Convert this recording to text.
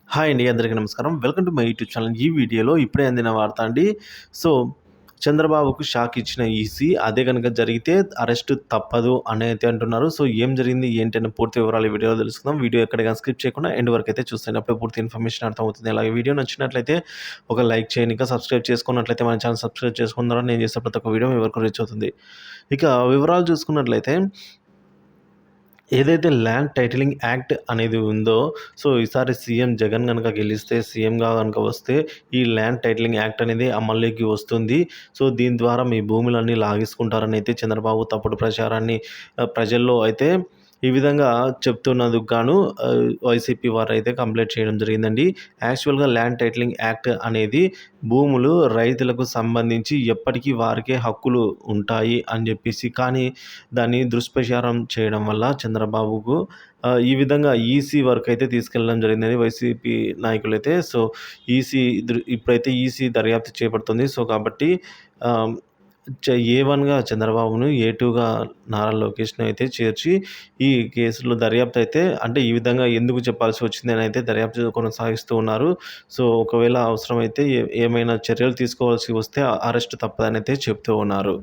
Hi అండి. అందరికీ నమస్కారం. Welcome to my YouTube channel. ఈ వీడియోలో ఇప్పుడే అందిన వార్త అండి. సో, చంద్రబాబుకు షాక్ ఇచ్చిన ఈసీ. అదే గనుక జరిగితే అరెస్ట్ తప్పదు అనైతే అంటున్నారు. సో, ఏం జరిగింది ఏంటి అనే పూర్తి వివరాలు ఈ వీడియోలో తెలుసుకుందాం. వీడియో ఎక్కడ గాని స్కిప్ చేయకుండా ఎండ్ వరకు అయితే చూసేయండి. అప్పుడే పూర్తి ఇన్ఫర్మేషన్ అర్థమవుతుంది. అలాగే వీడియో నచ్చినట్లయితే ఒక లైక్ చేయండి. ఇంకా సబ్స్క్రైబ్ చేసుకున్నట్లయితే మన ఛానల్ సబ్స్క్రైబ్ చేసుకున్న ద్వారా నేను చేసే ప్రతి ఒక్క వీడియో మీ వరకు రీచ్ అవుతుంది. ఇక వివరాలు చూసుకున్నట్లయితే ఏదైతే ల్యాండ్ టైటిలింగ్ యాక్ట్ అనేది ఉందో, సో, ఈసారి సీఎం జగన్ గనక గెలిస్తే, సీఎంగా గనక వస్తే, ఈ ల్యాండ్ టైటిలింగ్ యాక్ట్ అనేది అమల్లోకి వస్తుంది. సో, దీని ద్వారా మీ భూములన్నీ లాగేసుకుంటారని అయితే చంద్రబాబు తప్పుడు ప్రచారాన్ని ప్రజల్లో అయితే ఈ విధంగా చెప్తున్నందుకు గాను వైసీపీ వారైతే కంప్లెయింట్ చేయడం జరిగిందండి. యాక్చువల్‌గా ల్యాండ్ టైటిలింగ్ యాక్ట్ అనేది భూములు రైతులకు సంబంధించి ఎప్పటికీ వారికే హక్కులు ఉంటాయి అని జెప్పేసి, కానీ దాన్ని దుష్ప్రచారం చేయడం వల్ల చంద్రబాబుకు ఈ విధంగా ఈసీ వరకైతే తీసుకెళ్ళడం జరిగిందని వైసీపీ నాయకులైతే. సో, ఇప్పుడైతే ఈసీ దర్యాప్తు చేపడుతుంది. సో, కాబట్టి ఆహ్, ఏ1గా చంద్రబాబును, ఏ2గా నారా లోకేష్‌ని అయితే చేర్చి ఈ కేసులో దర్యాప్తు అయితే అంటే ఈ విధంగా ఎందుకు చెప్పాల్సి వచ్చిందని అయితే దర్యాప్తు కొనసాగిస్తూ ఉన్నారు. సో, ఒకవేళ అవసరమైతే ఏమైనా చర్యలు తీసుకోవాల్సి వస్తే అరెస్ట్ తప్పదనైతే చెప్తూ ఉన్నారు.